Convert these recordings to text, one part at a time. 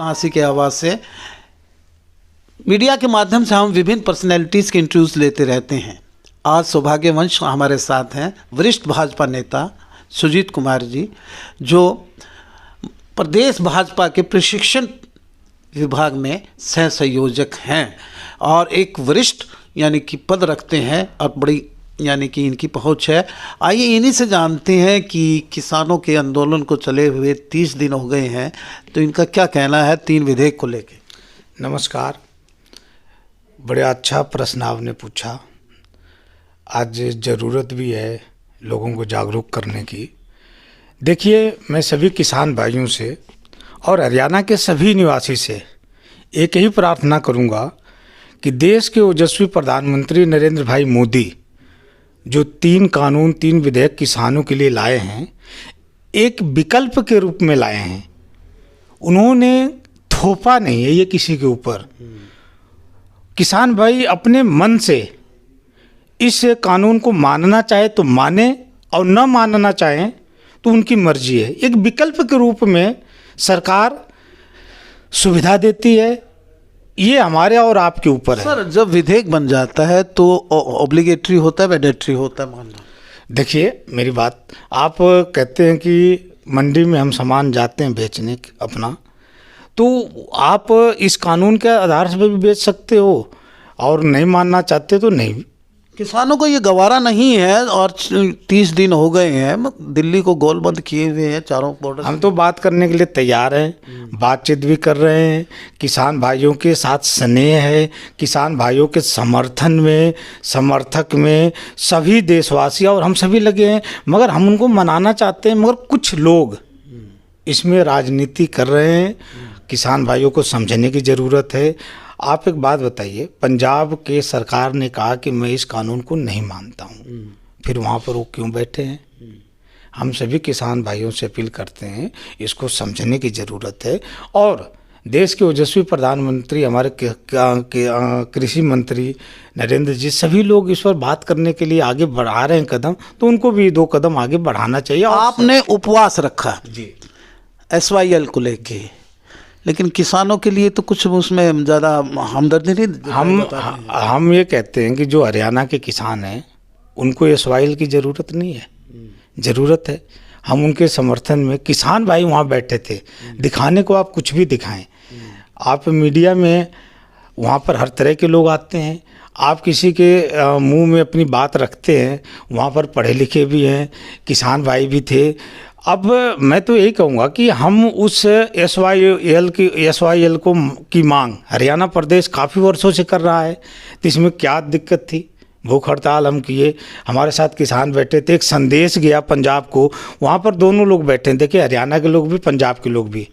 हंसी की आवाज़ से मीडिया के माध्यम से हम विभिन्न पर्सनैलिटीज़ के इंटरव्यूज़ लेते रहते हैं। आज सौभाग्यवंश हमारे साथ हैं वरिष्ठ भाजपा नेता सुजीत कुमार जी, जो प्रदेश भाजपा के प्रशिक्षण विभाग में सह संयोजक हैं और एक वरिष्ठ यानी कि पद रखते हैं और बड़ी यानी कि इनकी पहुंच है। आइए इन्हीं से जानते हैं कि किसानों के आंदोलन को चले हुए 30 दिन हो गए हैं, तो इनका क्या कहना है 3 विधेयक को लेके। नमस्कार, बड़े अच्छा प्रश्न आपने पूछा। आज ज़रूरत भी है लोगों को जागरूक करने की। देखिए, मैं सभी किसान भाइयों से और हरियाणा के सभी निवासी से एक ही प्रार्थना करूंगा कि देश के ओजस्वी प्रधानमंत्री नरेंद्र भाई मोदी जो 3 कानून 3 विधेयक किसानों के लिए लाए हैं, एक विकल्प के रूप में लाए हैं। उन्होंने थोपा नहीं है ये किसी के ऊपर। किसान भाई अपने मन से इस कानून को मानना चाहे तो माने और न मानना चाहे तो उनकी मर्जी है। एक विकल्प के रूप में सरकार सुविधा देती है, ये हमारे और आपके ऊपर है। सर, जब विधेयक बन जाता है तो ऑब्लिगेटरी होता है, मैंडेटरी होता है मानना? देखिए, मेरी बात, आप कहते हैं कि मंडी में हम सामान जाते हैं बेचने अपना, तो आप इस कानून के आधार से भी बेच सकते हो और नहीं मानना चाहते तो नहीं। किसानों को ये गवारा नहीं है और 30 दिन हो गए हैं, दिल्ली को गोलबंद किए हुए हैं चारों बॉर्डर। हम तो बात करने के लिए तैयार हैं, बातचीत भी कर रहे हैं। किसान भाइयों के साथ स्नेह है, किसान भाइयों के समर्थन में, समर्थक में सभी देशवासी और हम सभी लगे हैं। मगर हम उनको मनाना चाहते हैं, मगर कुछ लोग इसमें राजनीति कर रहे हैं। किसान भाइयों को समझने की ज़रूरत है। आप एक बात बताइए, पंजाब के सरकार ने कहा कि मैं इस कानून को नहीं मानता हूँ, फिर वहाँ पर वो क्यों बैठे हैं? हम सभी किसान भाइयों से अपील करते हैं, इसको समझने की ज़रूरत है। और देश के ओजस्वी प्रधानमंत्री हमारे कृषि मंत्री नरेंद्र जी, सभी लोग इस पर बात करने के लिए आगे बढ़ा रहे हैं कदम, तो उनको भी 2 कदम आगे बढ़ाना चाहिए। आपने उपवास रखा जी SYL को लेके, लेकिन किसानों के लिए तो कुछ उसमें ज़्यादा हमदर्दी नहीं। हम ये कहते हैं कि जो हरियाणा के किसान हैं उनको SYL की ज़रूरत नहीं है, ज़रूरत है। हम उनके समर्थन में, किसान भाई वहाँ बैठे थे, दिखाने को आप कुछ भी दिखाएं। आप मीडिया में वहाँ पर हर तरह के लोग आते हैं, आप किसी के मुंह में अपनी बात रखते हैं। वहाँ पर पढ़े लिखे भी हैं, किसान भाई भी थे। अब मैं तो यही कहूँगा कि हम उस SYL की मांग हरियाणा प्रदेश काफ़ी वर्षों से कर रहा है, तो इसमें क्या दिक्कत थी? भूख हड़ताल हम किए, हमारे साथ किसान बैठे थे, एक संदेश गया पंजाब को, वहाँ पर दोनों लोग बैठे हैं। देखिए, हरियाणा के लोग भी, पंजाब के लोग भी,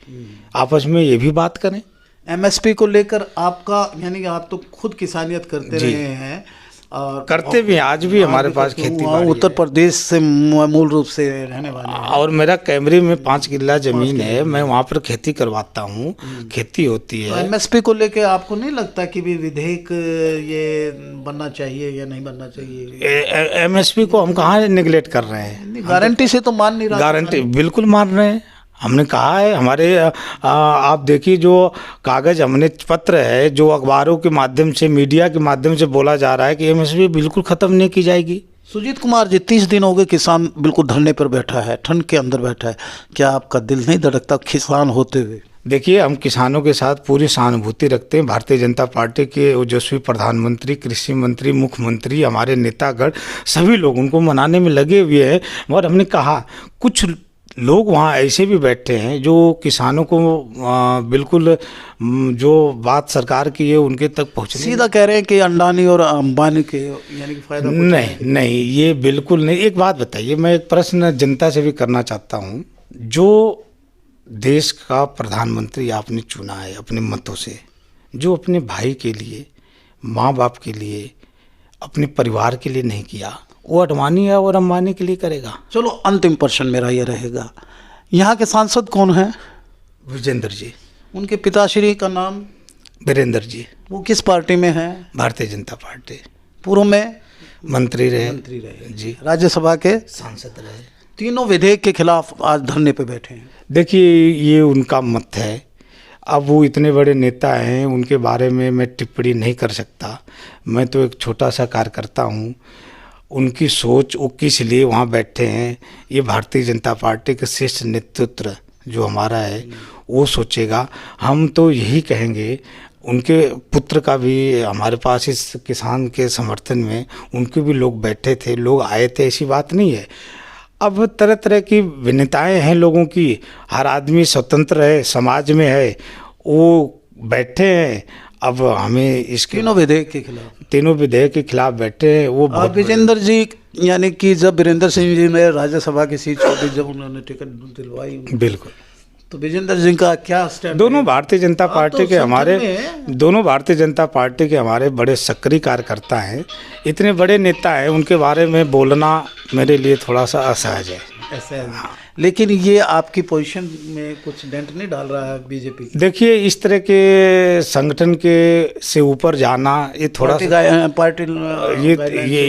आपस में ये भी बात करें। MSP को लेकर आपका, यानी कि आप तो खुद किसानियत करते रहे हैं और करते भी हैं, आज भी हमारे पास खेती बाड़ी उत्तर प्रदेश से मूल रूप से रहने वाले हैं। और मेरा कैमरे में 5 किला जमीन है, मैं वहाँ पर खेती करवाता हूँ, खेती होती है। तो MSP को लेके आपको नहीं लगता कि भी विधेयक ये बनना चाहिए या नहीं बनना चाहिए? MSP को हम कहाँ निगलेक्ट कर रहे हैं? गारंटी से तो मान नहीं रहा। गारंटी बिल्कुल मान रहे हैं। हमने कहा है, हमारे आप देखिए, जो कागज़ हमने पत्र है, जो अखबारों के माध्यम से, मीडिया के माध्यम से बोला जा रहा है कि MSP बिल्कुल ख़त्म नहीं की जाएगी। सुजीत कुमार जी, 30 दिन हो गए किसान बिल्कुल धरने पर बैठा है, ठंड के अंदर बैठा है, क्या आपका दिल नहीं धड़कता किसान होते हुए? देखिए, हम किसानों के साथ पूरी सहानुभूति रखते हैं। भारतीय जनता पार्टी के ओजस्वी प्रधानमंत्री, कृषि मंत्री, मुख्यमंत्री, हमारे नेतागण सभी लोग उनको मनाने में लगे हुए हैं। और हमने कहा, कुछ लोग वहाँ ऐसे भी बैठे हैं जो किसानों को बिल्कुल जो बात सरकार की है उनके तक पहुँचने, सीधा कह रहे हैं कि अंडानी और अंबानी के यानी कि फायदा। नहीं, ये बिल्कुल नहीं। एक बात बताइए, मैं एक प्रश्न जनता से भी करना चाहता हूँ। जो देश का प्रधानमंत्री आपने चुना है अपने मतों से, जो अपने भाई के लिए, माँ बाप के लिए, अपने परिवार के लिए नहीं किया, वो अडवाणी है और अंबानी के लिए करेगा। चलो, अंतिम प्रश्न मेरा ये रहेगा, यहाँ के सांसद कौन हैं? विजेंद्र जी। उनके पिताश्री का नाम? वीरेंद्र जी। वो किस पार्टी में हैं? भारतीय जनता पार्टी। पूर्व में मंत्री रहे जी, राज्यसभा के सांसद रहे। तीनों विधेयक के खिलाफ आज धरने पे बैठे हैं। देखिए, ये उनका मत है। अब वो इतने बड़े नेता हैं, उनके बारे में मैं टिप्पणी नहीं कर सकता। मैं तो एक छोटा सा कार्यकर्ता हूँ। उनकी सोच, वो किस लिए वहाँ बैठे हैं, ये भारतीय जनता पार्टी के शीर्ष नेतृत्व जो हमारा है वो सोचेगा। हम तो यही कहेंगे, उनके पुत्र का भी हमारे पास इस किसान के समर्थन में उनके भी लोग बैठे थे, लोग आए थे, ऐसी बात नहीं है। अब तरह तरह की भिन्नताएं हैं लोगों की, हर आदमी स्वतंत्र है, समाज में है, वो बैठे हैं। अब हमें इसके तीनों विधेयक के खिलाफ बैठे हैं। वो विजेंद्र जी, यानी कि जब वीरेंद्र सिंह जी ने राज्यसभा की सीट छोड़ी, जब उन्होंने टिकट दिलवाई, बिल्कुल, तो विजेंद्र जी का क्या स्टैंड? दोनों भारतीय जनता पार्टी के हमारे बड़े सक्रिय कार्यकर्ता हैं, इतने बड़े नेता हैं, उनके बारे में बोलना मेरे लिए थोड़ा सा असहज है। ऐसा लेकिन ये आपकी पोजीशन में कुछ डेंट नहीं डाल रहा है बीजेपी? देखिए, इस तरह के संगठन के से ऊपर जाना ये थोड़ा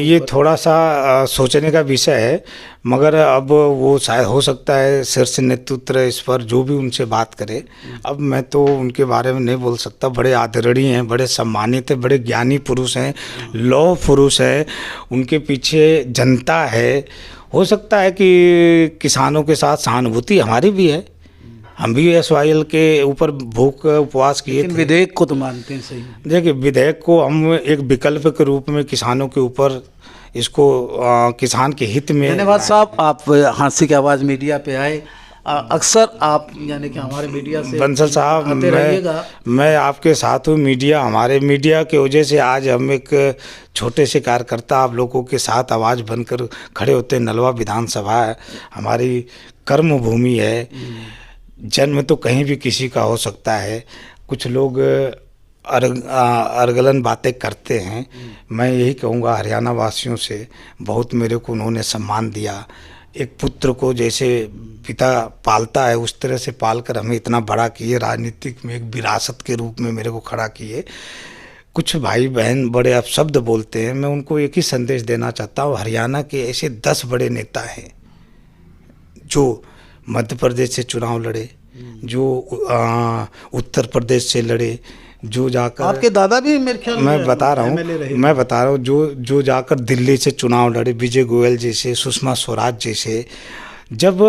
ये थोड़ा सा सोचने का विषय है। मगर अब वो शायद हो सकता है शीर्ष नेतृत्व इस पर जो भी उनसे बात करे। अब मैं तो उनके बारे में नहीं बोल सकता। बड़े आदरणीय हैं, बड़े सम्मानित हैं, बड़े ज्ञानी पुरुष हैं, लौह पुरुष हैं, उनके पीछे जनता है। हो सकता है कि किसानों के साथ सहानुभूति हमारी भी है, हम भी SYL के ऊपर भूख उपवास किए थे। विधेयक को तो मानते हैं सही? देखिए, विधेयक को हम एक विकल्प के रूप में किसानों के ऊपर इसको किसान के हित में। धन्यवाद साहब, आप हांसी की आवाज़ मीडिया पे आए। अक्सर आप यानी कि हमारे मीडिया से बंसल साहब, मैं आपके साथ हूँ। हमारे मीडिया की वजह से आज हम एक छोटे से कार्यकर्ता आप लोगों के साथ आवाज़ बनकर खड़े होते हैं। नलवा विधानसभा है, हमारी कर्म भूमि है। जन्म तो कहीं भी किसी का हो सकता है। कुछ लोग अर्गलन बातें करते हैं। मैं यही कहूँगा हरियाणा वासियों से, बहुत मेरे को उन्होंने सम्मान दिया। एक पुत्र को जैसे पिता पालता है उस तरह से पालकर हमें इतना बड़ा किए, राजनीतिक में एक विरासत के रूप में मेरे को खड़ा किए। कुछ भाई बहन बड़े अपशब्द बोलते हैं, मैं उनको एक ही संदेश देना चाहता हूँ। हरियाणा के ऐसे 10 बड़े नेता हैं जो मध्य प्रदेश से चुनाव लड़े, जो उत्तर प्रदेश से लड़े, जो जाकर आपके दादा भी मेरे ख्याल मैं बता रहा हूँ जो जाकर दिल्ली से चुनाव लड़े, विजय गोयल जैसे, सुषमा स्वराज जैसे। जब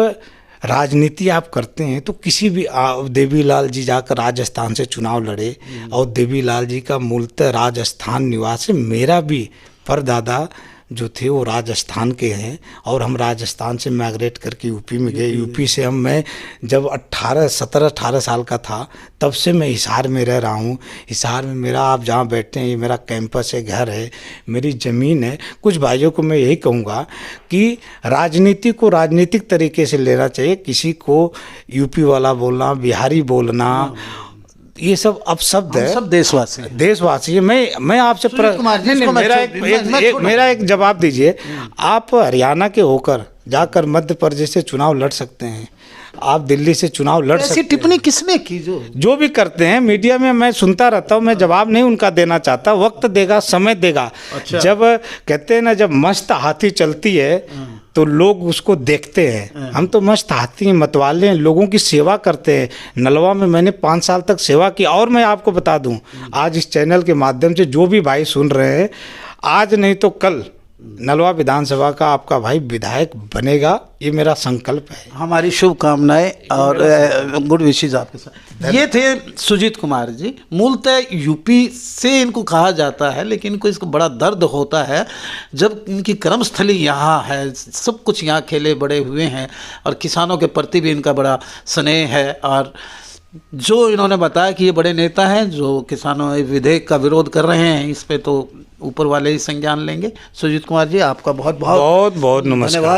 राजनीति आप करते हैं तो किसी भी देवीलाल जी जाकर राजस्थान से चुनाव लड़े, और देवीलाल जी का मूलतः राजस्थान निवास है। मेरा भी परदादा जो थे वो राजस्थान के हैं, और हम राजस्थान से माइग्रेट करके यूपी में गए। यूपी से मैं जब 17-18 साल का था तब से मैं हिसार में रह रहा हूँ। हिसार में मेरा, आप जहाँ बैठते हैं, ये मेरा कैंपस है, घर है, मेरी ज़मीन है। कुछ भाइयों को मैं यही कहूँगा कि राजनीति को राजनीतिक तरीके से लेना चाहिए। किसी को यूपी वाला बोलना, बिहारी बोलना, ये सब अपशब्द है। सब देशवासी है। मैं आपसे मेरा एक जवाब दीजिए। आप हरियाणा के होकर जाकर मध्य प्रदेश से चुनाव लड़ सकते हैं, आप दिल्ली से चुनाव लड़ सकते हैं। ऐसी टिप्पणी किसने की? जो भी करते हैं मीडिया में, मैं सुनता रहता हूँ। मैं जवाब नहीं उनका देना चाहता। वक्त देगा, समय देगा। अच्छा। जब कहते हैं ना, जब मस्त हाथी चलती है तो लोग उसको देखते हैं। हम तो मस्त हाथी मतवाले हैं, लोगों की सेवा करते हैं। नलवा में मैंने 5 साल तक सेवा की। और मैं आपको बता दूं, आज इस चैनल के माध्यम से जो भी भाई सुन रहे हैं, आज नहीं तो कल नलवा विधानसभा का आपका भाई विधायक बनेगा, ये मेरा संकल्प है। हमारी शुभकामनाएं और गुड विशेज आपके साथ। ये थे सुजीत कुमार जी, मूलतः यूपी से इनको कहा जाता है, लेकिन इनको इसको बड़ा दर्द होता है जब इनकी कर्मस्थली यहाँ है, सब कुछ यहाँ खेले बड़े हुए हैं, और किसानों के प्रति भी इनका बड़ा स्नेह है। और जो इन्होंने बताया कि ये बड़े नेता हैं जो किसानों विधेयक का विरोध कर रहे हैं, इस पे तो ऊपर वाले ही संज्ञान लेंगे। सुजीत कुमार जी, आपका बहुत बहुत नमस्कार, धन्यवाद।